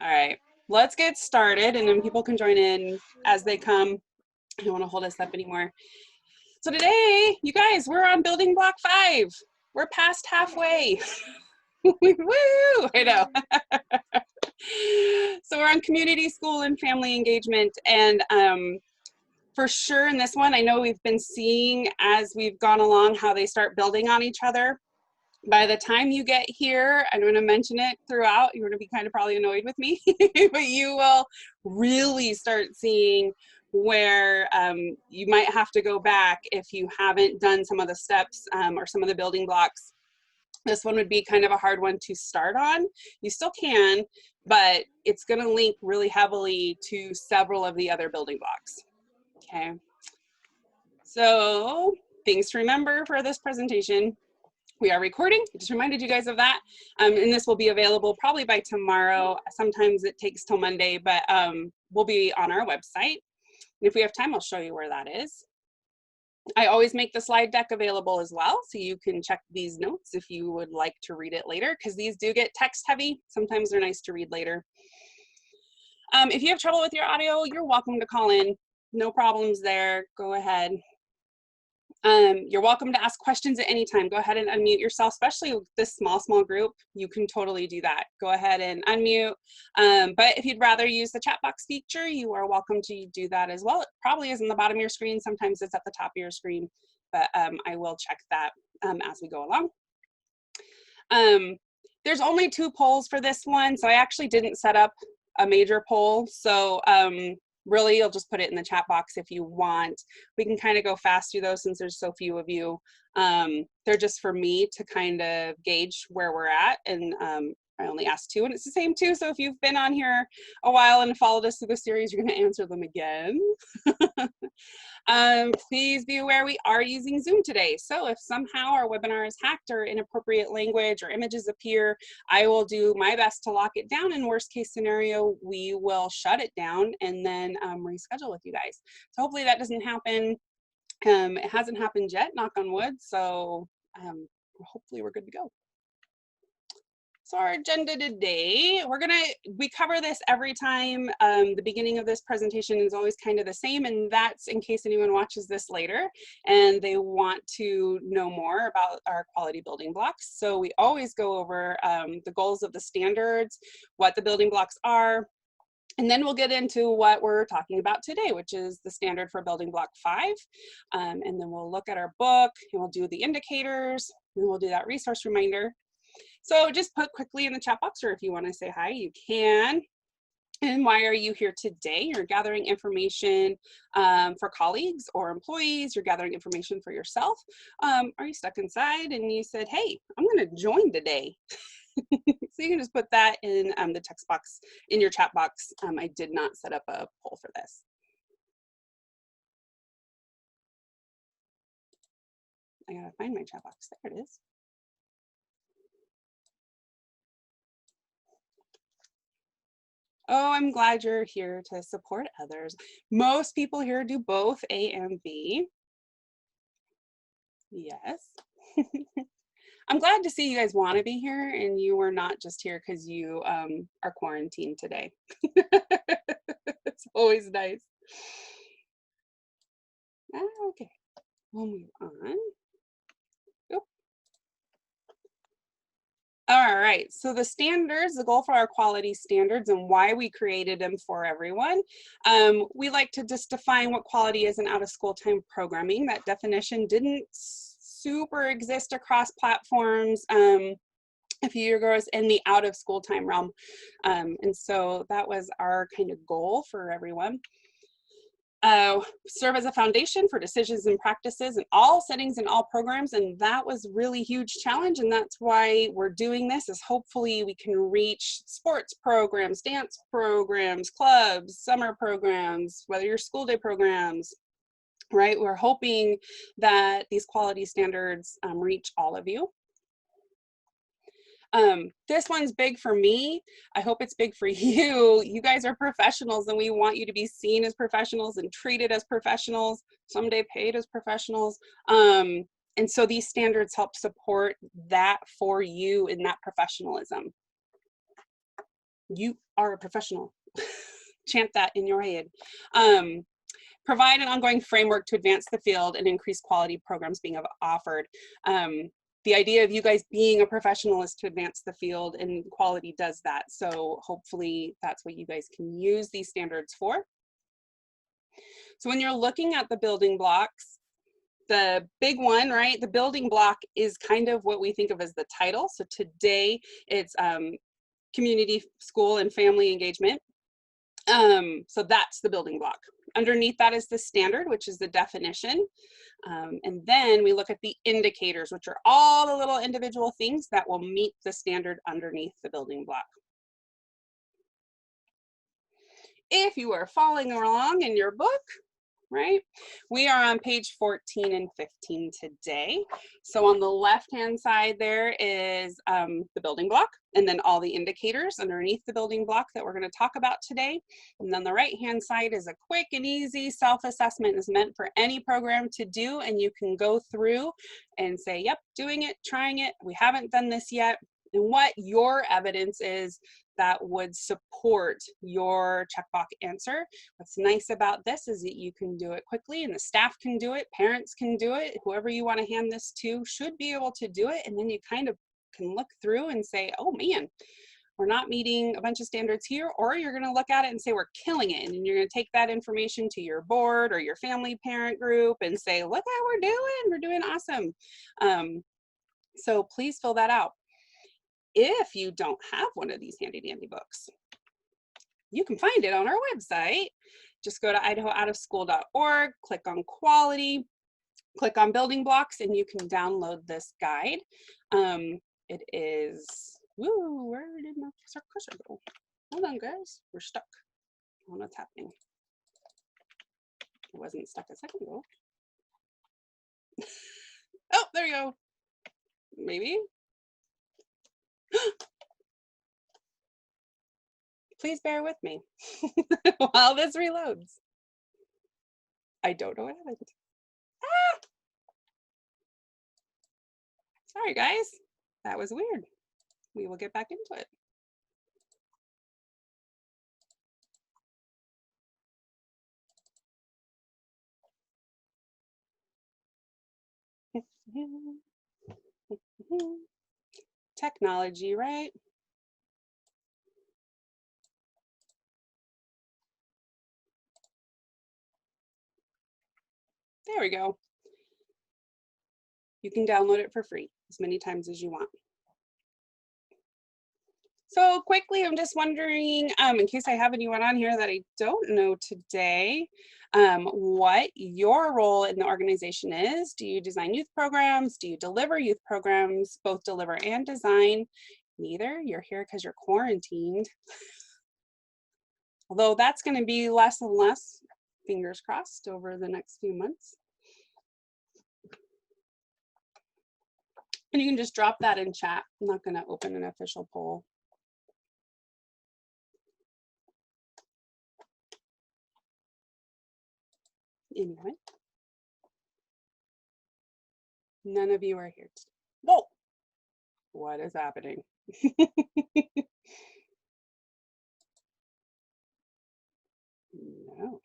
All right, let's get started and then people can join in as they come. I don't want to hold us up anymore. So today, you guys, we're on building block 5. We're past halfway. Woo! I know. So we're on community, school, and family engagement. And for sure in this one, I know we've been seeing as we've gone along how they start building on each other. By the time you get here, I'm going to mention it throughout. You're going to be kind of probably annoyed with me, but you will really start seeing where you might have to go back if you haven't done some of the steps or some of the building blocks. This one would be kind of a hard one to start on. You still can, but it's going to link really heavily to several of the other building blocks. Okay. So things to remember for this presentation. We are recording. I just reminded you guys of that. And this will be available probably by tomorrow. Sometimes it takes till Monday, but we'll be on our website. And if we have time, I'll show you where that is. I always make the slide deck available as well, so you can check these notes if you would like to read it later, because these do get text heavy. Sometimes they're nice to read later. If you have trouble with your audio, you're welcome to call in. No problems there. Go ahead. You're welcome to ask questions at any time. Go ahead and unmute yourself, especially with this small group. You can totally do that. Go ahead and unmute. But if you'd rather use the chat box feature, you are welcome to do that as well. It probably is in the bottom of your screen. Sometimes it's at the top of your screen, but I will check that as we go along. There's only 2 polls for this one, so I actually didn't set up a major poll. So really, you'll just put it in the chat box if you want. We can kind of go fast through those since there's so few of you. They're just for me to kind of gauge where we're at. And I only asked 2, and it's the same 2. So if you've been on here a while and followed us through the series, you're going to answer them again. Please be aware we are using Zoom today. So if somehow our webinar is hacked or inappropriate language or images appear, I will do my best to lock it down. In worst case scenario, we will shut it down and then reschedule with you guys. So hopefully that doesn't happen. It hasn't happened yet, knock on wood. So hopefully we're good to go. So our agenda today, we cover this every time. The beginning of this presentation is always kind of the same, and that's in case anyone watches this later and they want to know more about our quality building blocks. So we always go over the goals of the standards, what the building blocks are, and then we'll get into what we're talking about today, which is the standard for building block 5. And then we'll look at our book and we'll do the indicators, and we'll do that resource reminder. So just put quickly in the chat box, or if you want to say hi, you can. And why are you here today? You're gathering information for colleagues or employees. You're gathering information for yourself. Are you stuck inside and you said, hey, I'm going to join today? So you can just put that in the text box in your chat box. I did not set up a poll for this. I gotta find my chat box. There it is. Oh, I'm glad you're here to support others. Most people here do both A and B. Yes. I'm glad to see you guys want to be here and you are not just here because you are quarantined today. It's always nice. Okay, we'll move on. Oop. All right, so the standards, the goal for our quality standards and why we created them for everyone. We like to just define what quality is in out-of-school time programming. That definition didn't super exist across platforms a few years ago in the out-of-school time realm. And so that was our kind of goal for everyone. Serve as a foundation for decisions and practices in all settings and all programs, and that was a really huge challenge, and that's why we're doing this, is hopefully we can reach sports programs, dance programs, clubs, summer programs, whether your school day programs, right? We're hoping that these quality standards reach all of you. This one's big for me. I hope it's big for you. You guys are professionals and we want you to be seen as professionals and treated as professionals, someday paid as professionals. And so these standards help support that for you in that professionalism. You are a professional. Chant that in your head. Provide an ongoing framework to advance the field and increase quality programs being offered. The idea of you guys being a professional is to advance the field, and quality does that. So hopefully that's what you guys can use these standards for. So when you're looking at the building blocks, the big one, right? The building block is kind of what we think of as the title. So today it's community, school, and family engagement. So that's the building block. Underneath that is the standard, which is the definition. And then we look at the indicators, which are all the little individual things that will meet the standard underneath the building block. If you are following along in your book, right, we are on page 14 and 15 today. So on the left-hand side there is the building block, and then all the indicators underneath the building block that we're going to talk about today. And then the right-hand side is a quick and easy self-assessment. Is meant for any program to do, and you can go through and say, yep, doing it, trying it, we haven't done this yet, and what your evidence is that would support your checkbox answer. What's nice about this is that you can do it quickly, and the staff can do it, parents can do it, whoever you want to hand this to should be able to do it, and then you kind of can look through and say, oh man, we're not meeting a bunch of standards here, or you're going to look at it and say we're killing it, and you're going to take that information to your board or your family parent group and say, look how we're doing awesome. So please fill that out. If you don't have one of these handy dandy books, you can find it on our website. Just go to idahooutoFschool.org, click on quality, click on building blocks, and you can download this guide. It is, woo, where did my cursor go? Hold on, guys, we're stuck. I don't know what's happening. It wasn't stuck a second ago. Oh, there you go. Maybe. Please bear with me while this reloads. I don't know what happened. Ah! Sorry, guys. That was weird. We will get back into it. Technology, right? There we go. You can download it for free as many times as you want. So quickly, I'm just wondering, in case I have anyone on here that I don't know today, what your role in the organization is. Do you design youth programs? Do you deliver youth programs, both deliver and design? Neither. You're here because you're quarantined. Although that's going to be less and less, fingers crossed, over the next few months. And you can just drop that in chat. I'm not going to open an official poll. Anyway, none of you are here today. Whoa, what is happening? No,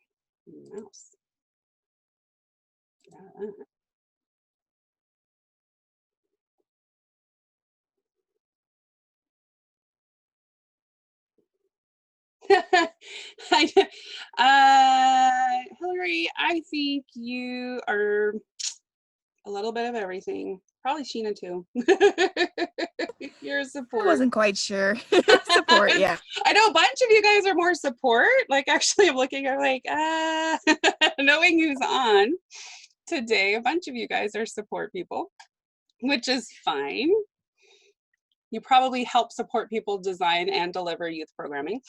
mouse. Hillary, I think you are a little bit of everything. Probably Sheena too. You're a support. I wasn't quite sure. Support, yeah. I know a bunch of you guys are more support. Like actually I'm looking, I'm like, knowing who's on today, a bunch of you guys are support people, which is fine. You probably help support people design and deliver youth programming.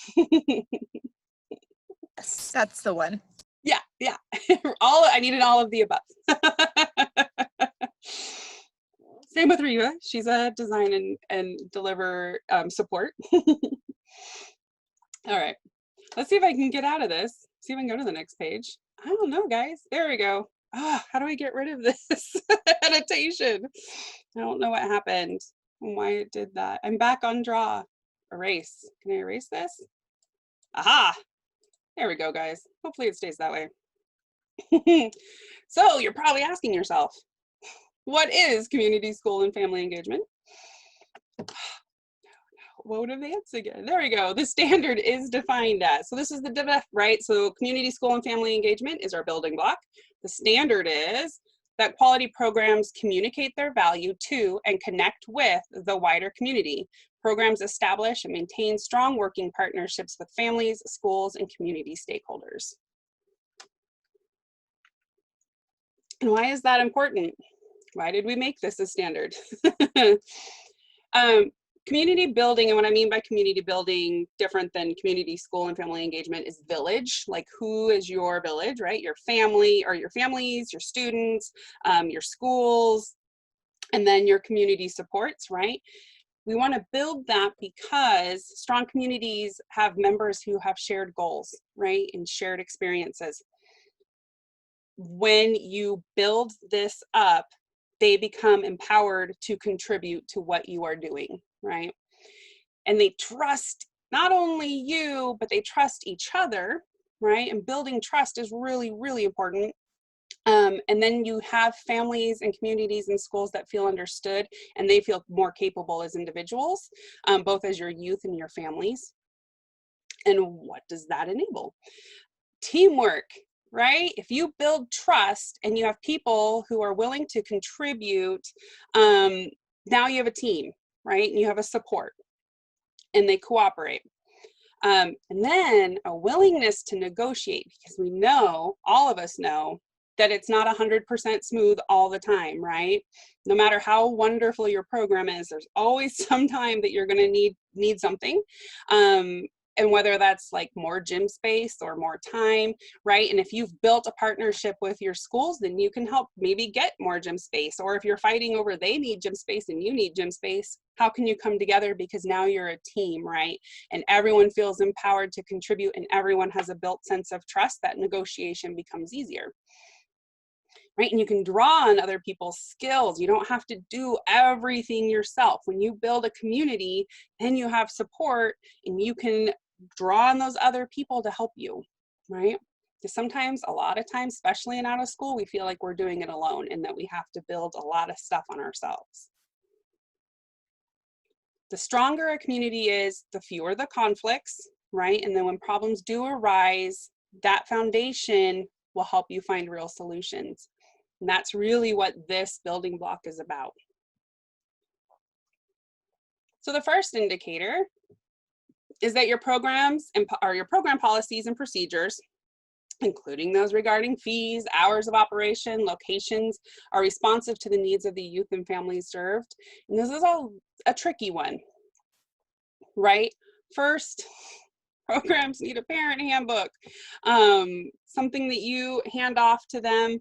Yes, that's the one. Yeah. I needed all of the above. Same with Riva. She's a design and deliver support. All right, let's see if I can get out of this. See if I can go to the next page. I don't know, guys. There we go. Oh, how do I get rid of this annotation? I don't know what happened and why it did that. I'm back on draw. erase. Can I erase this? Aha, there we go, guys. Hopefully it stays that way. So you're probably asking yourself, what is community, school, and family engagement? What advance again? There we go. The standard is defined as, so this is the DBF, right? So community, school, and family engagement is our building block. The standard is that quality programs communicate their value to and connect with the wider community. Programs establish and maintain strong working partnerships with families, schools, and community stakeholders. And why is that important? Why did we make this a standard? Community building, and what I mean by community building, different than community, school, and family engagement, is village. Like, who is your village, right? Your family, or your families, your students, your schools, and then your community supports, right? We want to build that because strong communities have members who have shared goals, right? And shared experiences. When you build this up, they become empowered to contribute to what you are doing, right? And they trust not only you, but they trust each other, right? And building trust is really, really important. And then you have families and communities and schools that feel understood, and they feel more capable as individuals, both as your youth and your families. And what does that enable? Teamwork. Right? If you build trust and you have people who are willing to contribute, now you have a team, right? And you have a support, and they cooperate. And then a willingness to negotiate, because we know, all of us know, that it's not 100% smooth all the time, right? No matter how wonderful your program is, there's always some time that you're going to need something. And whether that's like more gym space or more time, right? And if you've built a partnership with your schools, then you can help maybe get more gym space. Or if you're fighting over they need gym space and you need gym space, how can you come together? Because now you're a team, right? And everyone feels empowered to contribute, and everyone has a built sense of trust. That negotiation becomes easier. Right? And you can draw on other people's skills. You don't have to do everything yourself. When you build a community, then you have support, and you can draw on those other people to help you, right? Because sometimes, a lot of times, especially in out of school, we feel like we're doing it alone and that we have to build a lot of stuff on ourselves. The stronger a community is, the fewer the conflicts, right? And then when problems do arise, that foundation will help you find real solutions. And that's really what this building block is about. So the first indicator is that your programs or your program policies and procedures, including those regarding fees, hours of operation, locations, are responsive to the needs of the youth and families served. And this is all a tricky one, right? First, programs need a parent handbook. Something that you hand off to them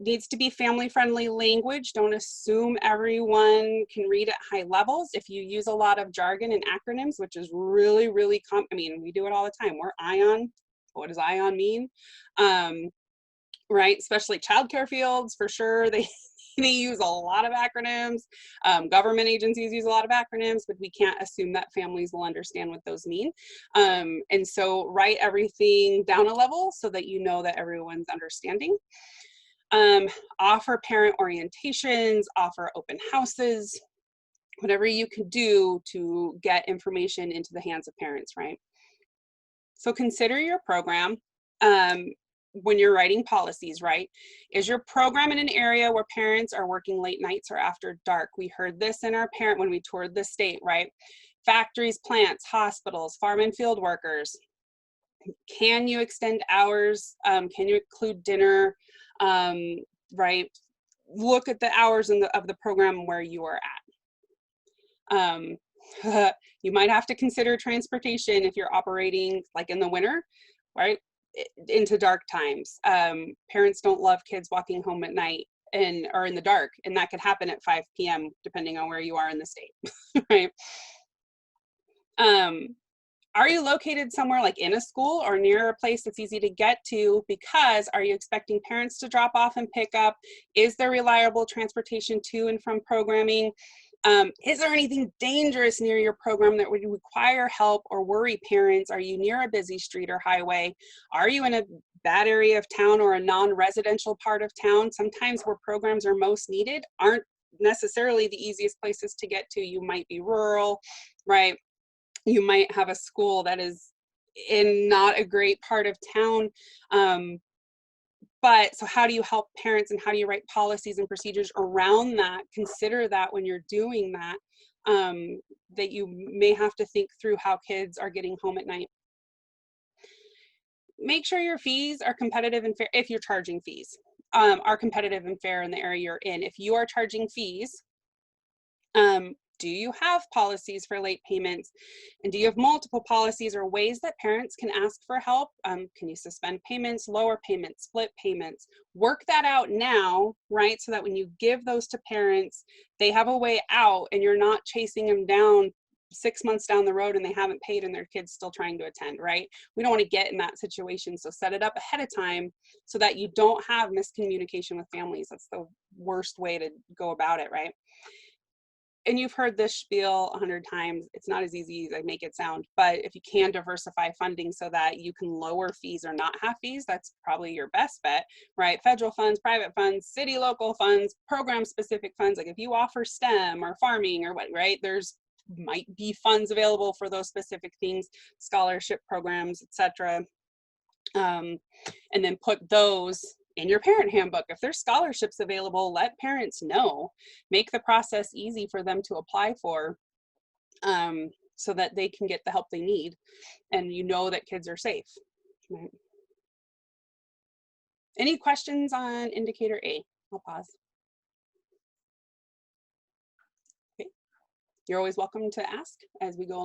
needs to be family-friendly language. Don't assume everyone can read at high levels. If you use a lot of jargon and acronyms, which is really, really I mean, we do it all the time. We're ION. What does ION mean? Right, especially childcare fields, for sure. They use a lot of acronyms. Government agencies use a lot of acronyms, but we can't assume that families will understand what those mean. And so write everything down a level so that you know that everyone's understanding. Offer parent orientations, offer open houses, whatever you can do to get information into the hands of parents, right? So consider your program when you're writing policies, right? Is your program in an area where parents are working late nights or after dark? We heard this in our parent when we toured the state, right? Factories, plants, hospitals, farm and field workers. Can you extend hours? Can you include dinner? Right? Look at the hours of the program where you are at. You might have to consider transportation if you're operating like in the winter, right? Into dark times. Parents don't love kids walking home at night or in the dark, and that could happen at 5 p.m. depending on where you are in the state, right? Are you located somewhere like in a school or near a place that's easy to get to? Because are you expecting parents to drop off and pick up? Is there reliable transportation to and from programming? Is there anything dangerous near your program that would require help or worry parents? Are you near a busy street or highway? Are you in a bad area of town or a non-residential part of town? Sometimes where programs are most needed aren't necessarily the easiest places to get to. You might be rural, right? You might have a school that is in not a great part of town. But so how do you help parents, and how do you write policies and procedures around that? Consider that when you're doing that, that you may have to think through how kids are getting home at night. Make sure your fees are competitive and fair. If you're charging fees, are competitive and fair in the area you're in. If you are charging fees, do you have policies for late payments? And do you have multiple policies or ways that parents can ask for help? Can you suspend payments, lower payments, split payments? Work that out now, right? So that when you give those to parents, they have a way out and you're not chasing them down 6 months down the road and they haven't paid and their kid's still trying to attend, right? We don't want to get in that situation. So set it up ahead of time so that you don't have miscommunication with families. That's the worst way to go about it, right? And you've heard this spiel 100 times. It's not as easy as I make it sound, but if you can diversify funding so that you can lower fees or not have fees, that's probably your best bet, right? Federal funds, private funds, city, local funds, program specific funds. Like if you offer STEM or farming or what, right? There's might be funds available for those specific things, scholarship programs, etc. And then put those in your parent handbook. If there's scholarships available, let parents know. Make the process easy for them to apply for, so that they can get the help they need and you know that kids are safe. Right? Any questions on indicator A? I'll pause. Okay. You're always welcome to ask as we go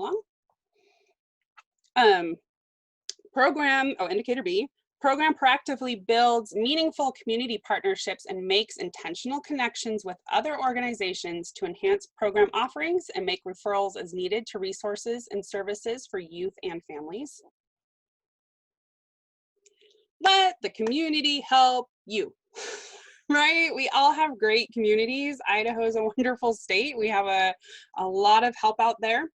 along. Indicator B. Program proactively builds meaningful community partnerships and makes intentional connections with other organizations to enhance program offerings and make referrals as needed to resources and services for youth and families. Let the community help you, right? We all have great communities. Idaho is a wonderful state. We have a lot of help out there.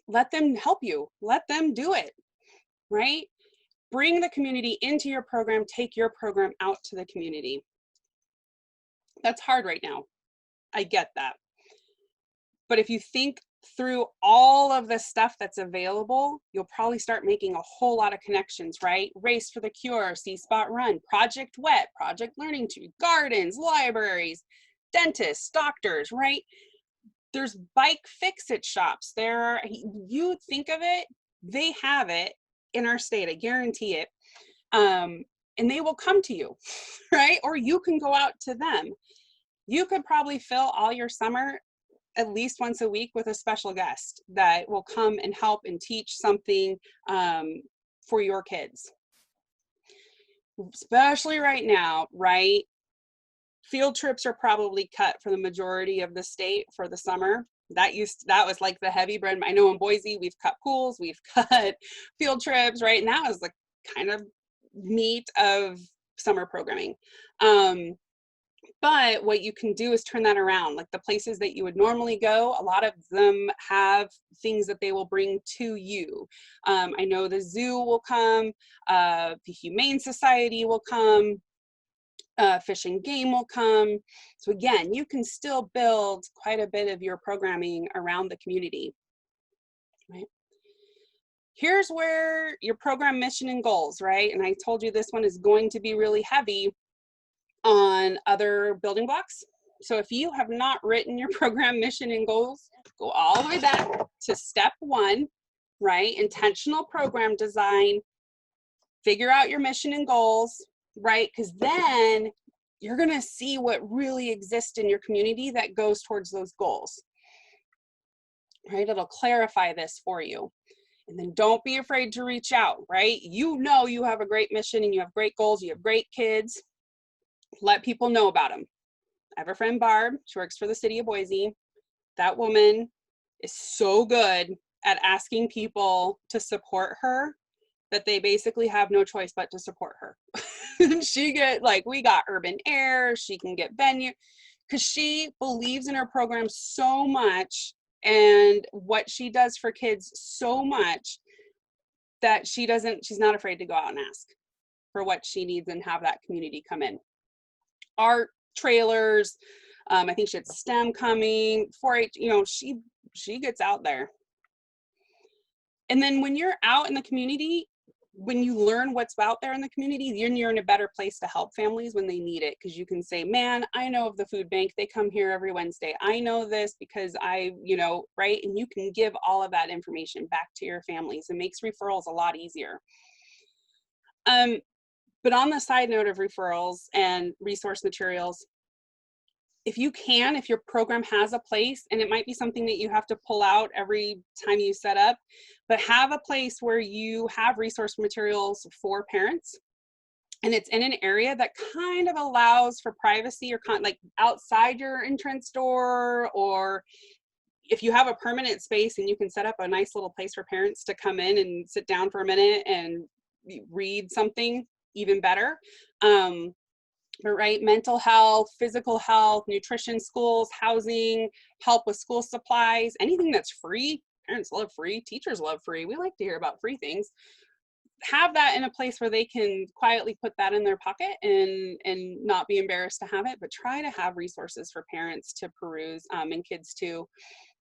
Let them help you. Let them do it, right? Bring the community into your program, take your program out to the community. That's hard right now. I get that. But if you think through all of the stuff that's available, you'll probably start making a whole lot of connections, right? Race for the Cure, See Spot Run, Project Wet, Project Learning Tree, gardens, libraries, dentists, doctors, right? There's bike fix-it shops. You think of it, they have it in our state, I guarantee it. And they will come to you, right? Or you can go out to them. You could probably fill all your summer at least once a week with a special guest that will come and help and teach something for your kids. Especially right now, right? Field trips are probably cut for the majority of the state for the summer. That was like the heavy bread. I know in Boise, we've cut pools, we've cut field trips, right? And that was the kind of meat of summer programming. But what you can do is turn that around. Like the places that you would normally go, a lot of them have things that they will bring to you. I know the zoo will come, the Humane Society will come, Fish and Game will come. So again, you can still build quite a bit of your programming around the community, right? Here's where your program mission and goals, right? And I told you this one is going to be really heavy on other building blocks. So if you have not written your program mission and goals, go all the way back to step 1, right? Intentional program design, figure out your mission and goals, right? Because then you're going to see what really exists in your community that goes towards those goals, right? It'll clarify this for you. And then don't be afraid to reach out, right? You know you have a great mission and you have great goals, you have great kids. Let people know about them. I have a friend, Barb. She works for the city of Boise. That woman is so good at asking people to support her that they basically have no choice but to support her. We got urban air, she can get venue. because she believes in her program so much and what she does for kids so much that she's not afraid to go out and ask for what she needs and have that community come in. Art, trailers, I think she had STEM coming, 4-H, you know, she gets out there. And then when you're out in the community, when you learn what's out there in the community, you're in a better place to help families when they need it, because you can say, man, I know of the food bank, they come here every Wednesday, I know this because you know, right? And you can give all of that information back to your families. It makes referrals a lot easier. But on the side note of referrals and resource materials, if you can, if your program has a place, and it might be something that you have to pull out every time you set up, but have a place where you have resource materials for parents, and it's in an area that kind of allows for privacy, or like outside your entrance door, or if you have a permanent space and you can set up a nice little place for parents to come in and sit down for a minute and read something, even better. But right, mental health, physical health, nutrition, schools, housing, help with school supplies, anything that's free. Parents love free, teachers love free. We like to hear about free things. Have that in a place where they can quietly put that in their pocket and not be embarrassed to have it, but try to have resources for parents to peruse, and kids too,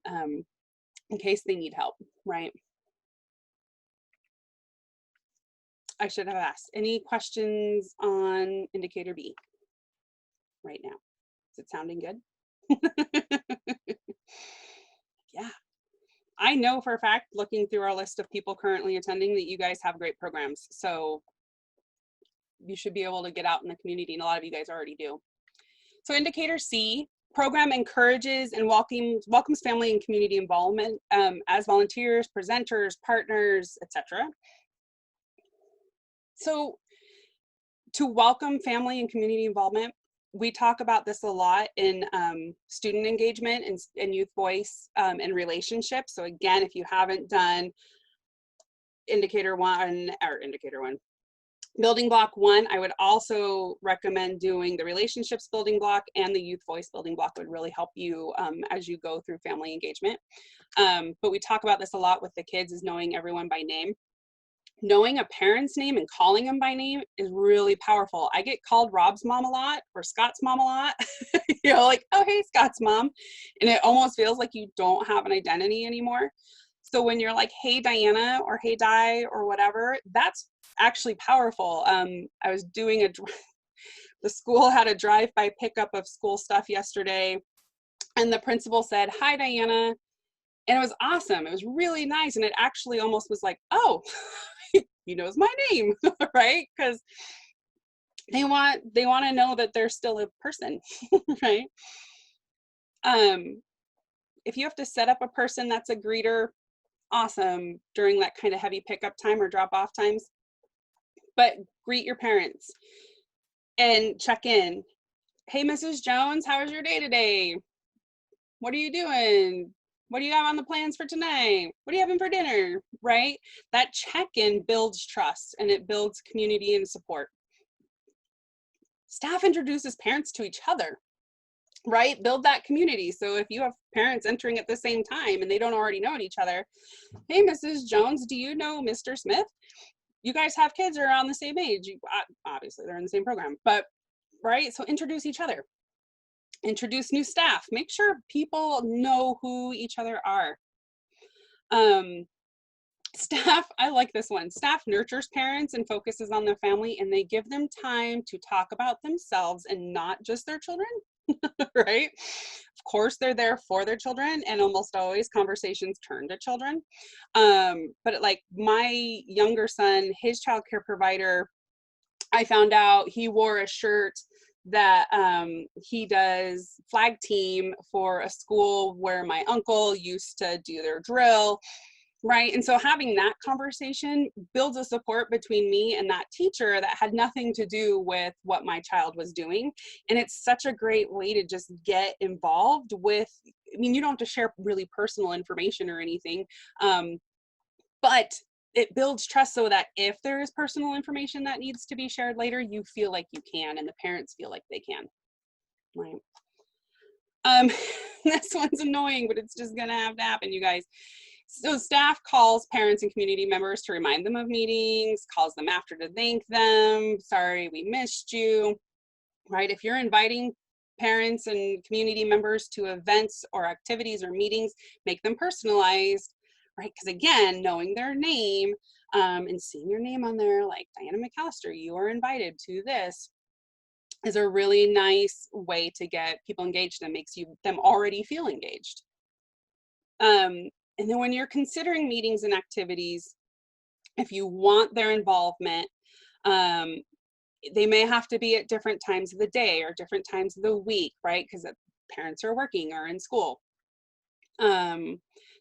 in case they need help, right? I should have asked, any questions on indicator B right now? Is it sounding good? Yeah. I know for a fact, looking through our list of people currently attending, that you guys have great programs. So you should be able to get out in the community, and a lot of you guys already do. So indicator C, program encourages and welcomes family and community involvement as volunteers, presenters, partners, etc. So to welcome family and community involvement, we talk about this a lot in student engagement and youth voice and relationships. So again, if you haven't done indicator one, building block 1, I would also recommend doing the relationships building block, and the youth voice building block would really help you as you go through family engagement. But we talk about this a lot with the kids, is knowing everyone by name. Knowing a parent's name and calling them by name is really powerful. I get called Rob's mom a lot, or Scott's mom a lot. You know, like, oh, hey, Scott's mom. And it almost feels like you don't have an identity anymore. So when you're like, hey, Diana, or hey, Di, or whatever, that's actually powerful. I was doing the school had a drive-by pickup of school stuff yesterday, and the principal said, hi, Diana. And it was awesome. It was really nice. And it actually almost was like, oh, he knows my name, right? Because they want to know that they're still a person, right? If you have to set up a person that's a greeter, awesome, during that kind of heavy pickup time or drop off times. But greet your parents and check in. Hey, Mrs. Jones, how was your day today? What are you doing? What do you have on the plans for tonight? What are you having for dinner, right? That check-in builds trust, and it builds community and support. Staff introduces parents to each other, right? Build that community. So if you have parents entering at the same time and they don't already know each other, hey, Mrs. Jones, do you know Mr. Smith? You guys have kids are around the same age. Obviously, they're in the same program, but right? So introduce each other. Introduce new staff. Make sure people know who each other are. Staff, I like this one. Staff nurtures parents and focuses on their family, and they give them time to talk about themselves and not just their children, right? Of course, they're there for their children, and almost always conversations turn to children. But like my younger son, his childcare provider, I found out he wore a shirt that he does flag team for a school where my uncle used to do their drill, right? And so having that conversation builds a support between me and that teacher that had nothing to do with what my child was doing. And it's such a great way to just get involved with, I mean, you don't have to share really personal information or anything, but it builds trust so that if there is personal information that needs to be shared later, you feel like you can, and the parents feel like they can, right? Um, this one's annoying, but it's just gonna have to happen, you guys. So staff calls parents and community members to remind them of meetings, calls them after to thank them. Sorry, we missed you, right? If you're inviting parents and community members to events or activities or meetings, make them personalized, right? Because again, knowing their name and seeing your name on there, like Diana McAllister, you are invited to this, is a really nice way to get people engaged and makes them already feel engaged. And then when you're considering meetings and activities, if you want their involvement, they may have to be at different times of the day or different times of the week, right? Because parents are working or in school.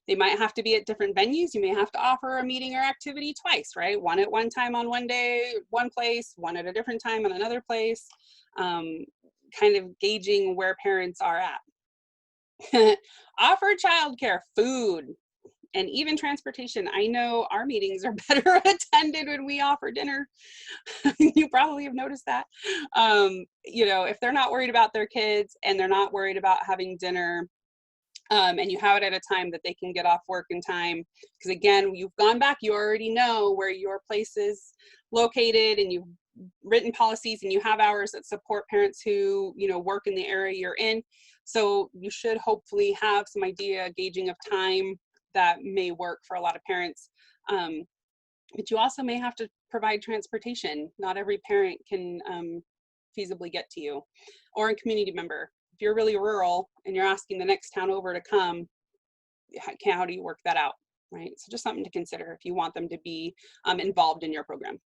They might have to be at different venues. You may have to offer a meeting or activity twice, right? One at one time on one day, one place, one at a different time on another place, kind of gauging where parents are at. Offer childcare, food, and even transportation. I know our meetings are better attended when we offer dinner. You probably have noticed that. You know, if they're not worried about their kids and they're not worried about having dinner, and you have it at a time that they can get off work in time, because again, you've gone back, you already know where your place is located, and you've written policies and you have hours that support parents who, you know, work in the area you're in. So you should hopefully have some idea, gauging of time that may work for a lot of parents. But you also may have to provide transportation. Not every parent can feasibly get to you, or a community member. If you're really rural and you're asking the next town over to come, how do you work that out, right? So just something to consider if you want them to be involved in your program.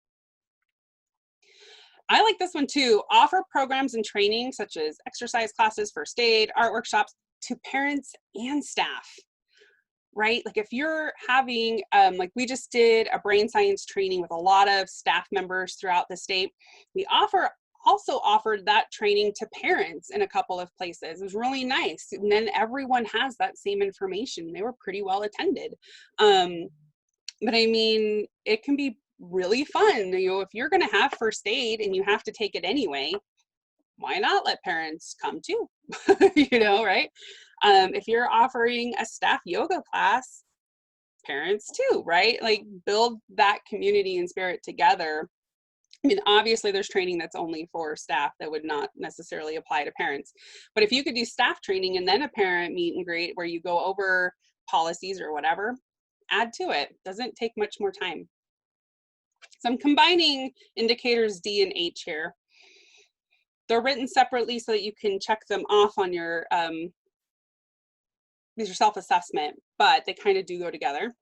I like this one too. Offer programs and training such as exercise classes, first aid, art workshops to parents and staff, right? Like if you're having, like we just did a brain science training with a lot of staff members throughout the state. We also offered that training to parents in a couple of places. It was really nice. And then everyone has that same information. They were pretty well attended. But I mean, it can be really fun. You know, if you're going to have first aid and you have to take it anyway, why not let parents come too? You know, right? If you're offering a staff yoga class, parents too, right? Like build that community and spirit together. I mean, obviously there's training that's only for staff that would not necessarily apply to parents. But if you could do staff training and then a parent meet and greet where you go over policies or whatever, add to it. Doesn't take much more time. So I'm combining indicators D and H here. They're written separately so that you can check them off on your self-assessment, but they kind of do go together.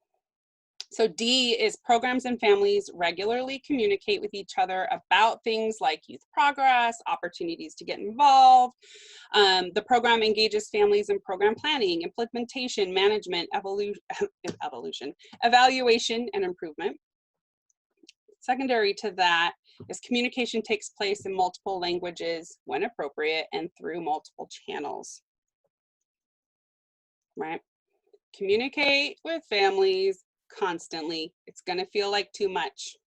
So D is programs and families regularly communicate with each other about things like youth progress, opportunities to get involved. The program engages families in program planning, implementation, management, evaluation, and improvement. Secondary to that is communication takes place in multiple languages when appropriate and through multiple channels, right? Communicate with families constantly. It's gonna feel like too much.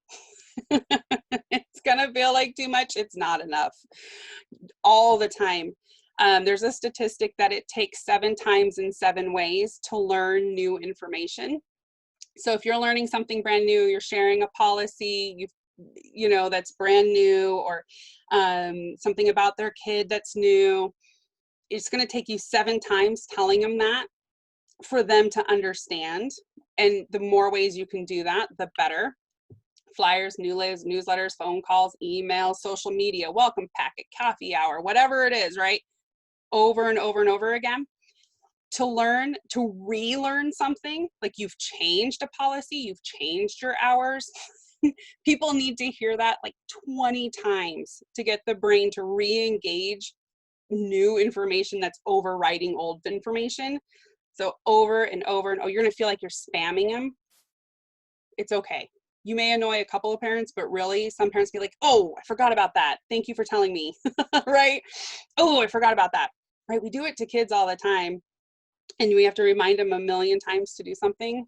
It's gonna feel like too much. It's not enough all the time. There's a statistic that it takes 7 times in 7 ways to learn new information. So if you're learning something brand new, you're sharing a policy, you know, that's brand new, or something about their kid that's new, it's going to take you 7 times telling them that for them to understand. And the more ways you can do that, the better. Flyers, newsletters, phone calls, emails, social media, welcome packet, coffee hour, whatever it is, right? Over and over and over again. To relearn something, like you've changed a policy, you've changed your hours. People need to hear that like 20 times to get the brain to re-engage new information that's overriding old information. So over and over and over, you're gonna feel like you're spamming them. It's okay. You may annoy a couple of parents, but really some parents be like, oh, I forgot about that. Thank you for telling me, right? Oh, I forgot about that, right? We do it to kids all the time. And we have to remind them a million times to do something.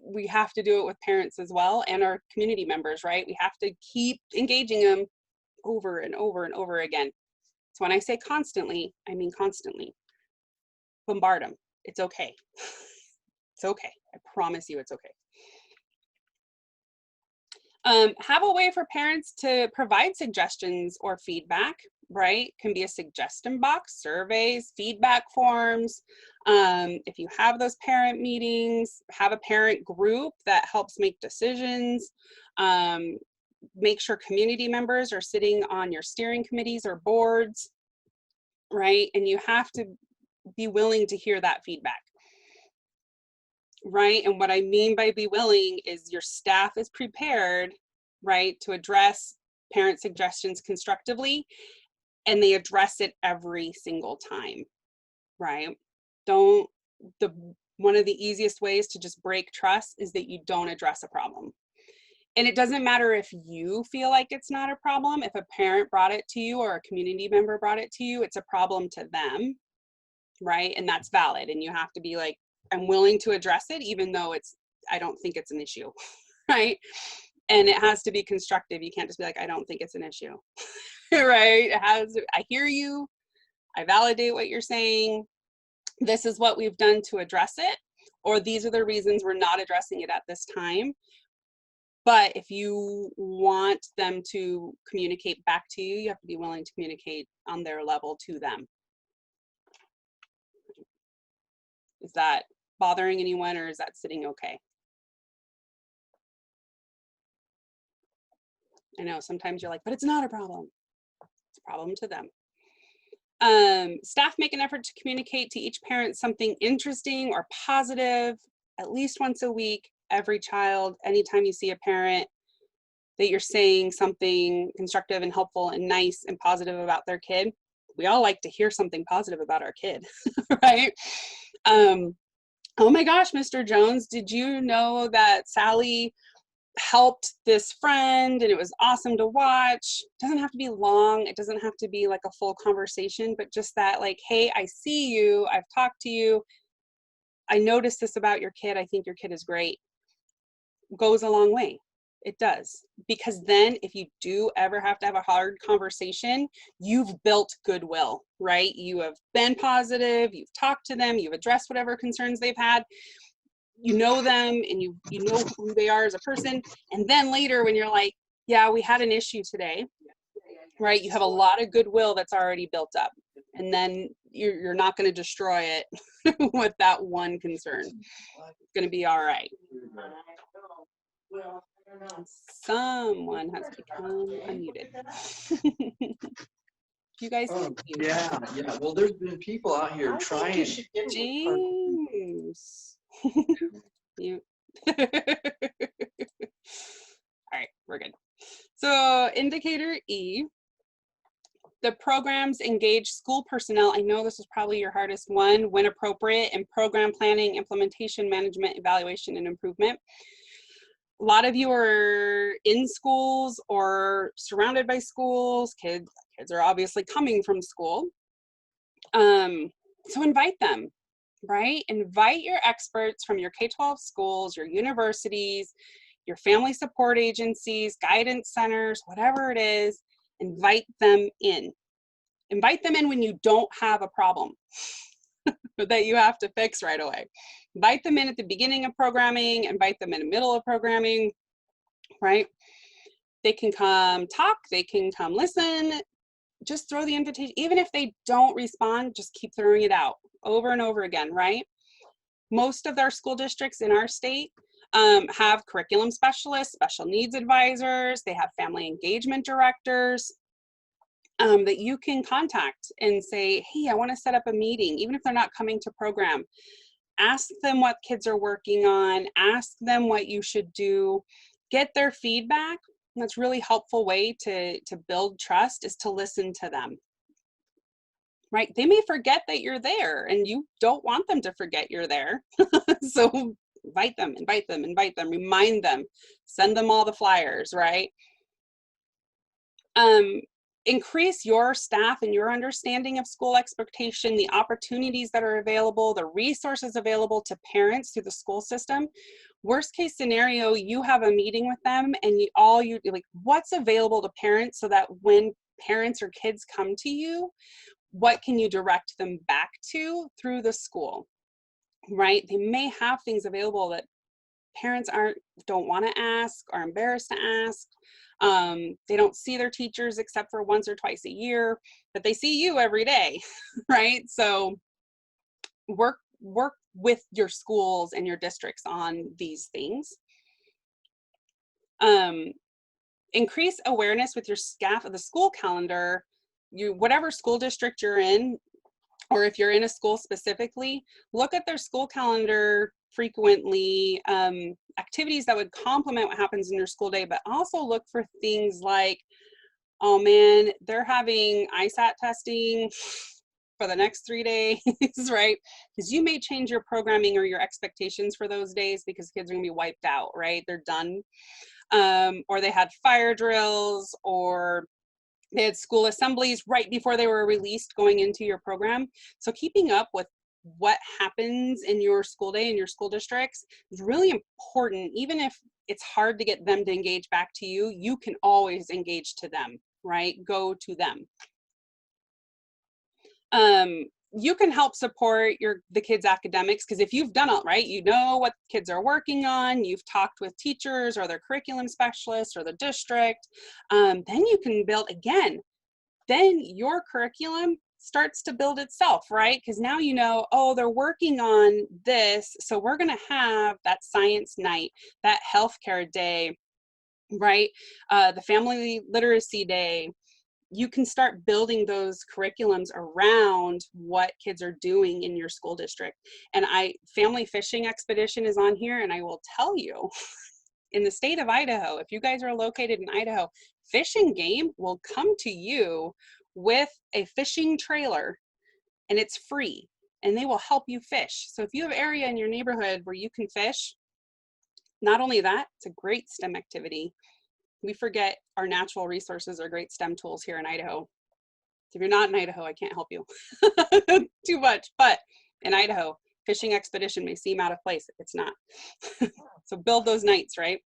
We have to do it with parents as well and our community members, right? We have to keep engaging them over and over and over again. So when I say constantly, I mean constantly. bombard them. It's okay. It's okay. I promise you it's okay. Have a way for parents to provide suggestions or feedback, right? Can be a suggestion box, surveys, feedback forms. If you have those parent meetings, have a parent group that helps make decisions. Make sure community members are sitting on your steering committees or boards, right? And you have to be willing to hear that feedback. Right? And what I mean by be willing is your staff is prepared, right, to address parent suggestions constructively, and they address it every single time, right? One of the easiest ways to just break trust is that you don't address a problem. And it doesn't matter if you feel like it's not a problem. If a parent brought it to you or a community member brought it to you, it's a problem to them, right? And that's valid. And you have to be like, I'm willing to address it, even though I don't think it's an issue, right? And it has to be constructive. You can't just be like, I don't think it's an issue, right? I hear you. I validate what you're saying. This is what we've done to address it, or these are the reasons we're not addressing it at this time. But if you want them to communicate back to you, you have to be willing to communicate on their level to them. Is that bothering anyone, or is that sitting okay? I know sometimes you're like, but it's not a problem. It's a problem to them. Staff make an effort to communicate to each parent something interesting or positive at least once a week. Every child, anytime you see a parent, that you're saying something constructive and helpful and nice and positive about their kid. We all like to hear something positive about our kid, right? Oh my gosh, Mr. Jones, did you know that Sally helped this friend and it was awesome to watch? It doesn't have to be long. It doesn't have to be like a full conversation, but just that like, hey, I see you. I've talked to you. I noticed this about your kid. I think your kid is great. Goes a long way. It does. Because then if you do ever have to have a hard conversation, you've built goodwill, right? You have been positive, you've talked to them, you've addressed whatever concerns they've had, you know them, and you know who they are as a person. And then later when you're like, yeah, we had an issue today, right? You have a lot of goodwill that's already built up. And then you're not going to destroy it with that one concern. It's going to be all right. Someone has become unmuted. You guys can mute. Yeah. Well, there's been people out here trying. James. Mute. All right, we're good. So indicator E, the programs engage school personnel. I know this is probably your hardest one, when appropriate, in program planning, implementation, management, evaluation, and improvement. A lot of you are in schools or surrounded by schools. Kids are obviously coming from school. So invite them, right? Invite your experts from your K-12 schools, your universities, your family support agencies, guidance centers, whatever it is, invite them in. Invite them in when you don't have a problem that you have to fix right away. Invite them in at the beginning of programming, invite them in the middle of programming, right? They can come talk, they can come listen, just throw the invitation. Even if they don't respond, just keep throwing it out over and over again, right? Most of our school districts in our state have curriculum specialists, special needs advisors, they have family engagement directors that you can contact and say, hey, I want to set up a meeting, even if they're not coming to program. Ask them what kids are working on, ask them what you should do, get their feedback. That's a really helpful way to build trust, is to listen to them, right? They may forget that you're there and you don't want them to forget you're there. So invite them, remind them, send them all the flyers, right? Increase your staff and your understanding of school expectation, the opportunities that are available, the resources available to parents through the school system. Worst case scenario, you have a meeting with them and like, what's available to parents so that when parents or kids come to you, what can you direct them back to through the school, right? They may have things available that parents don't want to ask, are embarrassed to ask. They don't see their teachers except for once or twice a year, but they see you every day, right? So work with your schools and your districts on these things. Increase awareness with your staff of the school calendar. Whatever school district you're in, or if you're in a school specifically, look at their school calendar frequently, activities that would complement what happens in your school day, but also look for things like, oh man, they're having ISAT testing for the next 3 days, right? Because you may change your programming or your expectations for those days because kids are gonna be wiped out, right? They're done. Or they had fire drills, or they had school assemblies right before they were released going into your program. So keeping up with what happens in your school day and your school districts is really important. Even if it's hard to get them to engage back to you, you can always engage to them, right? Go to them. You can help support the kids' academics, because if you've done it right, you know what kids are working on, you've talked with teachers or their curriculum specialists or the district, then you can build, again, then your curriculum starts to build itself, right? Because now you know, oh, they're working on this, so we're going to have that science night, that healthcare day, right? The family literacy day. You can start building those curriculums around what kids are doing in your school district. And family fishing expedition is on here, and I will tell you, in the state of Idaho, if you guys are located in Idaho, Fish and Game will come to you with a fishing trailer, and it's free, and they will help you fish. So if you have an area in your neighborhood where you can fish, not only that, it's a great STEM activity. We forget our natural resources are great STEM tools here in Idaho. If you're not in Idaho, I can't help you too much, but in Idaho, fishing expedition may seem out of place if it's not. So build those nights, right?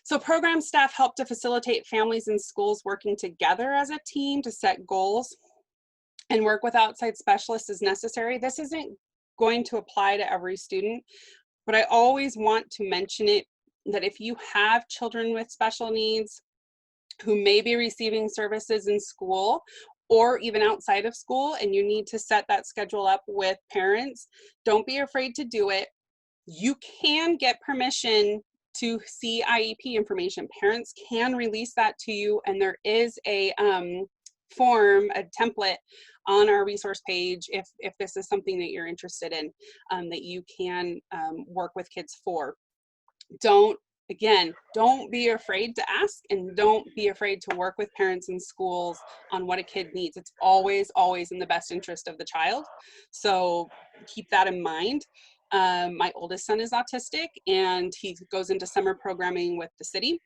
So program staff help to facilitate families and schools working together as a team to set goals and work with outside specialists as necessary. This isn't going to apply to every student, but I always want to mention it, that if you have children with special needs who may be receiving services in school or even outside of school, and you need to set that schedule up with parents, don't be afraid to do it. You can get permission to see IEP information. Parents can release that to you, and there is a form, a template on our resource page if this is something that you're interested in, that you can work with kids for. Don't be afraid to ask, and don't be afraid to work with parents and schools on what a kid needs. It's always in the best interest of the child. So keep that in mind. My oldest son is autistic, and he goes into summer programming with the city.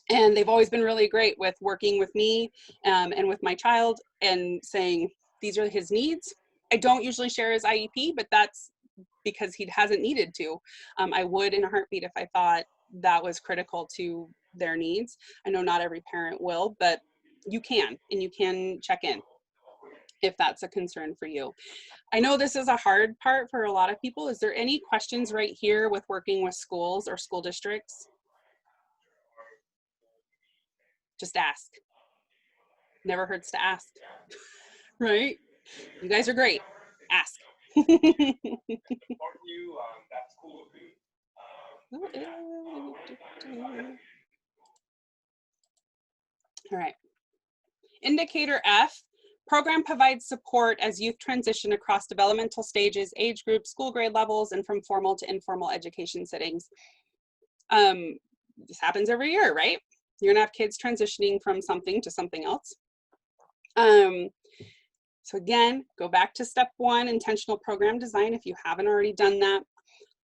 And they've always been really great with working with me and with my child and saying, these are his needs. I don't usually share his IEP, but that's because he hasn't needed to. I would in a heartbeat if I thought that was critical to their needs. I know not every parent will, but you can, and you can check in if that's a concern for you. I know this is a hard part for a lot of people. Is there any questions right here with working with schools or school districts? Just ask. Never hurts to ask, right? You guys are great. Ask. All right. Indicator F, program provides support as youth transition across developmental stages, age groups, school grade levels, and from formal to informal education settings. This happens every year, right? You're gonna have kids transitioning from something to something else. So again, go back to step 1, intentional program design if you haven't already done that.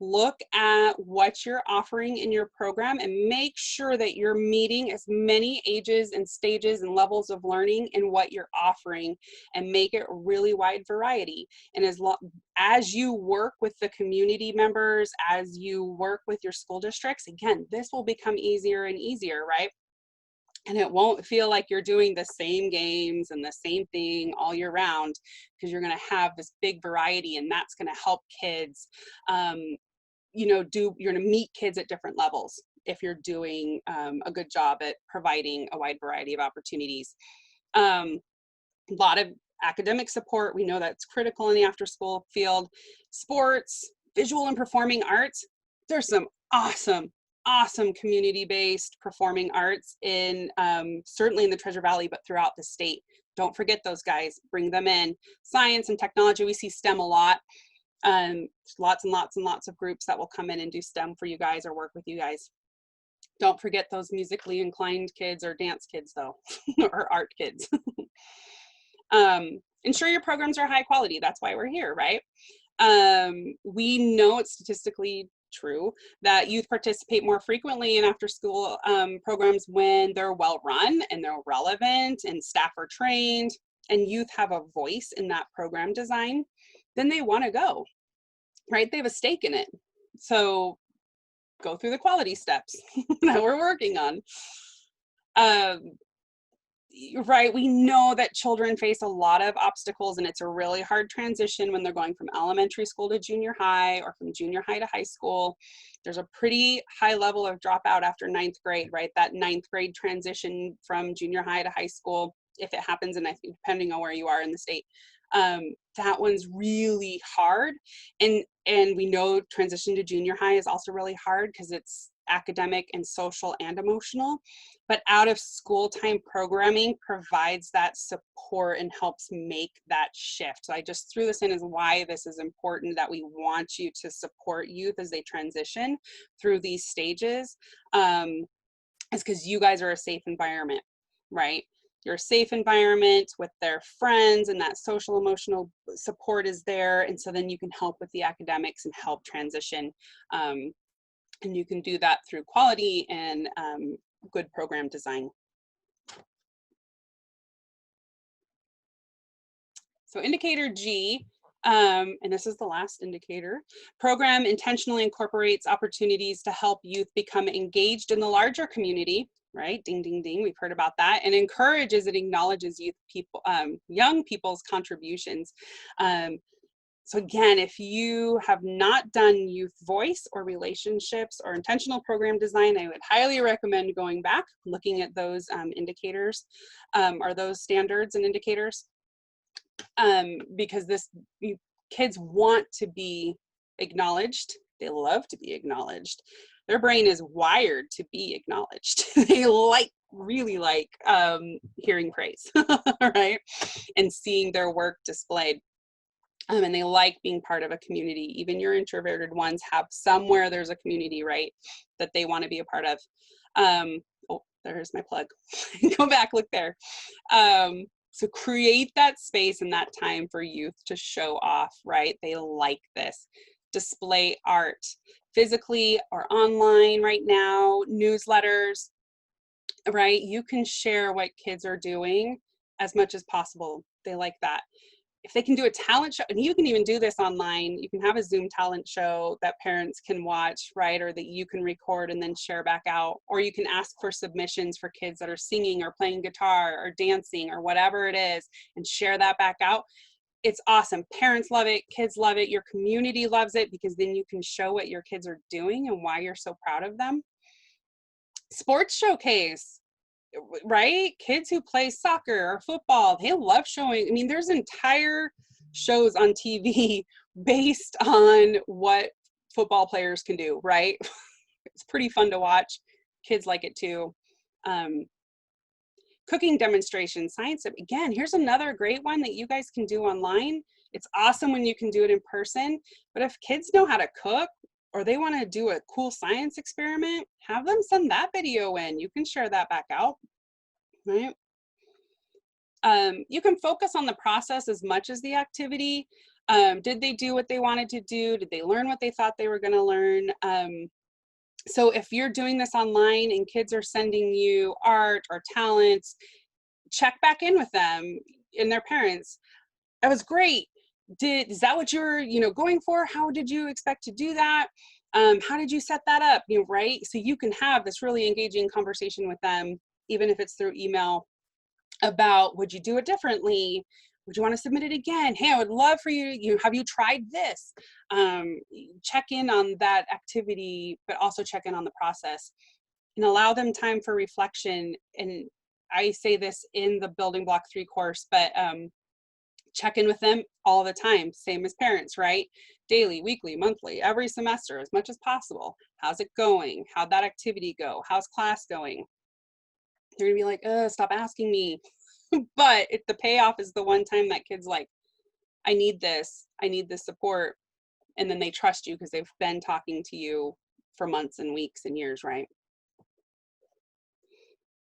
Look at what you're offering in your program and make sure that you're meeting as many ages and stages and levels of learning in what you're offering, and make it a really wide variety. And as you work with the community members, as you work with your school districts, again, this will become easier and easier, right? And it won't feel like you're doing the same games and the same thing all year round, because you're going to have this big variety, and that's going to help kids, you know, you're going to meet kids at different levels if you're doing a good job at providing a wide variety of opportunities. A lot of academic support, we know that's critical in the after school field. Sports, visual and performing arts, there's some awesome community-based performing arts in certainly in the Treasure Valley, but throughout the state. Don't forget those guys, bring them in. Science and technology, we see STEM a lot. Lots and lots of groups that will come in and do STEM for you guys or work with you guys. Don't forget those musically inclined kids or dance kids though, or art kids. Ensure your programs are high quality. That's why we're here, right? We know it's statistically true that youth participate more frequently in after school programs when they're well run and they're relevant and staff are trained and youth have a voice in that program design. Then they want to go, right? They have a stake in it. So go through the quality steps that we're working on. Right, we know that children face a lot of obstacles, and it's a really hard transition when they're going from elementary school to junior high or from junior high to high school. There's a pretty high level of dropout after 9th grade, right? That 9th grade transition from junior high to high school, if it happens, and I think depending on where you are in the state, that one's really hard. And we know transition to junior high is also really hard because it's academic and social and emotional, but out of school time programming provides that support and helps make that shift. So I just threw this in as why this is important, that we want you to support youth as they transition through these stages, is because you guys are a safe environment, right? You're a safe environment with their friends, and that social emotional support is there. And so then you can help with the academics and help transition. And you can do that through quality and good program design. So indicator G, and this is the last indicator, program intentionally incorporates opportunities to help youth become engaged in the larger community, right? Ding, ding, ding, we've heard about that, and encourages and acknowledges young people's contributions. So again, if you have not done youth voice or relationships or intentional program design, I would highly recommend going back, looking at those indicators or those standards and indicators, because kids want to be acknowledged. They love to be acknowledged. Their brain is wired to be acknowledged. They really like hearing praise, right? And seeing their work displayed. And they like being part of a community. Even your introverted ones have somewhere there's a community, right, that they want to be a part of. Oh, there's my plug. Go back, look there. So create that space and that time for youth to show off, right? They like this. Display art, physically or online right now, newsletters, right? You can share what kids are doing as much as possible. They like that. If they can do a talent show, and you can even do this online, you can have a Zoom talent show that parents can watch, right? Or that you can record and then share back out. Or you can ask for submissions for kids that are singing or playing guitar or dancing or whatever it is, and share that back out. It's awesome. Parents love it, kids love it, your community loves it, because then you can show what your kids are doing and why you're so proud of them. Sports showcase. Right? Kids who play soccer or football, they love showing. I mean, there's entire shows on TV based on what football players can do, right? It's pretty fun to watch. Kids like it too. Cooking demonstrations, science. Again, here's another great one that you guys can do online. It's awesome when you can do it in person, but if kids know how to cook, or they want to do a cool science experiment, have them send that video in. You can share that back out, right? You can focus on the process as much as the activity. Did they do what they wanted to do? Did they learn what they thought they were going to learn? So if you're doing this online and kids are sending you art or talents, check back in with them and their parents. That was great. Is that what you're, going for? How did you expect to do that? How did you set that up? Right? So you can have this really engaging conversation with them even if it's through email, about would you do it differently? Would you want to submit it again? Hey, I would love for you, have you tried this? Check in on that activity, but also check in on the process and allow them time for reflection. And I say this in the Building Block 3 course, but check in with them all the time, same as parents, right? Daily, weekly, monthly, every semester, as much as possible. How's it going? How'd that activity go? How's class going? They're gonna be like, stop asking me. But if the payoff is the one time that kid's like, I need this support, and then they trust you because they've been talking to you for months and weeks and years, right?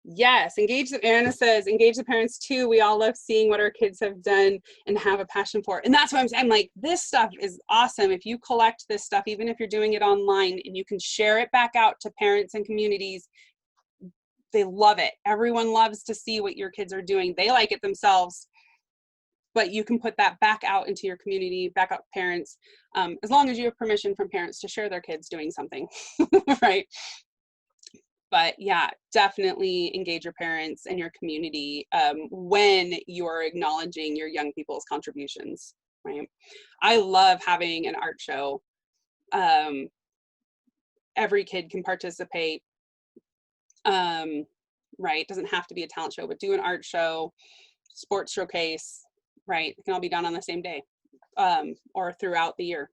Yes, Anna says, engage the parents too. We all love seeing what our kids have done and have a passion for it. And that's what I'm like, this stuff is awesome. If you collect this stuff, even if you're doing it online, and you can share it back out to parents and communities, they love it. Everyone loves to see what your kids are doing. They like it themselves, but you can put that back out into your community, back up parents, as long as you have permission from parents to share their kids doing something, right? But yeah, definitely engage your parents and your community when you're acknowledging your young people's contributions, right? I love having an art show. Every kid can participate, right? It doesn't have to be a talent show, but do an art show, sports showcase, right? It can all be done on the same day or throughout the year.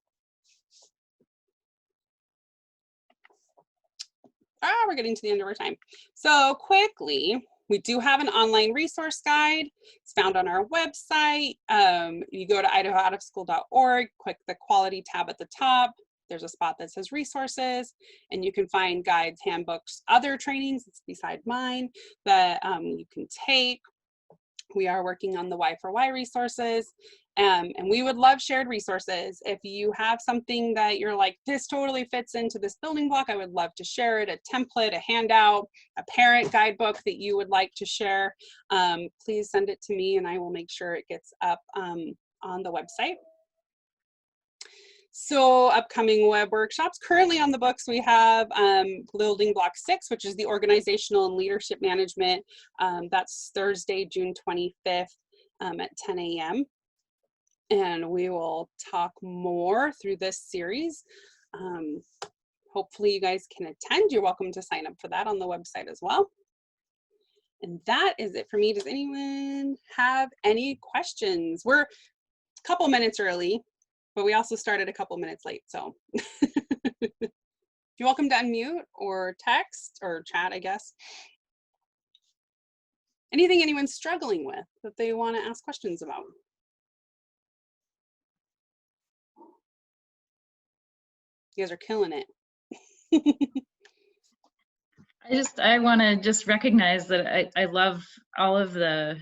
We're getting to the end of our time. So quickly, we do have an online resource guide. It's found on our website. You go to idahooutofschool.org, click the quality tab at the top. There's a spot that says resources, and you can find guides, handbooks, other trainings, it's beside mine, that you can take. We are working on the Y for Y resources, and we would love shared resources. If you have something that you're like, this totally fits into this building block, I would love to share it, a template, a handout, a parent guidebook that you would like to share, please send it to me and I will make sure it gets up on the website. So upcoming web workshops, currently on the books, we have Building Block 6, which is the organizational and leadership management. That's Thursday, June 25th at 10 a.m. And we will talk more through this series. Hopefully you guys can attend. You're welcome to sign up for that on the website as well. And that is it for me. Does anyone have any questions? We're a couple minutes early, but we also started a couple minutes late, so. You're welcome to unmute or text or chat, I guess. Anything anyone's struggling with that they want to ask questions about? You guys are killing it. I want to just recognize that I love all of the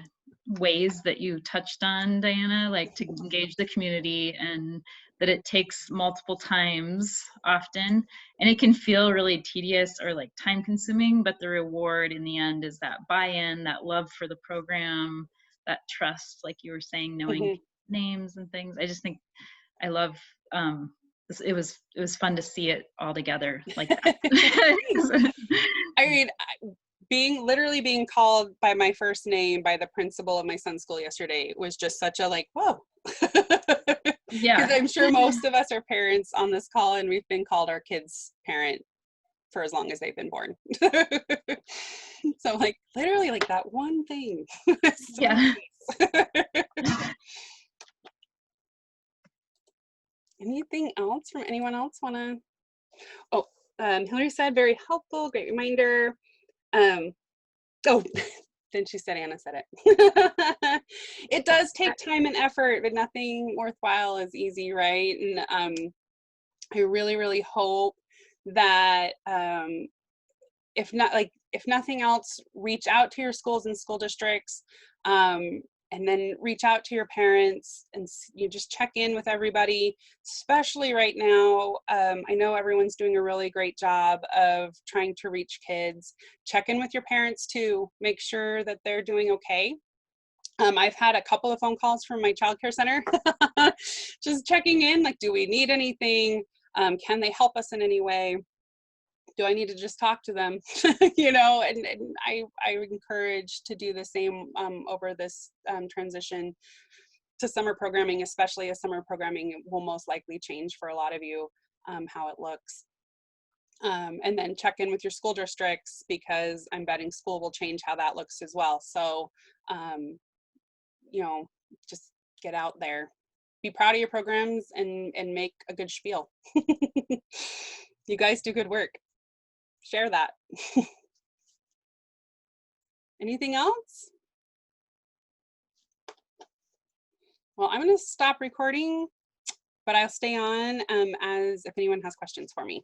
ways that you touched on, Diana, like to engage the community, and that it takes multiple times often, and it can feel really tedious or like time consuming, but the reward in the end is that buy-in, that love for the program, that trust, like you were saying, knowing names and things. I just think I love it was fun to see it all together like that. I mean, literally being called by my first name by the principal of my son's school yesterday was just such a like, whoa. Yeah. Because I'm sure most of us are parents on this call, and we've been called our kid's parent for as long as they've been born. So like literally like that one thing. So yeah. Anything else from anyone else want to? Oh, Hillary said, very helpful, great reminder. Oh, then she said, Anna said it. It does take time and effort, but nothing worthwhile is easy, right? And I really, really hope that if nothing else, reach out to your schools and school districts, and then reach out to your parents and you just check in with everybody, especially right now. I know everyone's doing a really great job of trying to reach kids. Check in with your parents too. Make sure that they're doing okay. I've had a couple of phone calls from my childcare center, just checking in, like, do we need anything? Can they help us in any way? do I need to just talk to them? You know, and I encourage to do the same over this transition to summer programming, especially as summer programming will most likely change for a lot of you, how it looks. And then check in with your school districts, because I'm betting school will change how that looks as well. So, you know, just get out there, be proud of your programs, and make a good spiel. You guys do good work. Share that. Anything else? Well, I'm going to stop recording, but I'll stay on as if anyone has questions for me.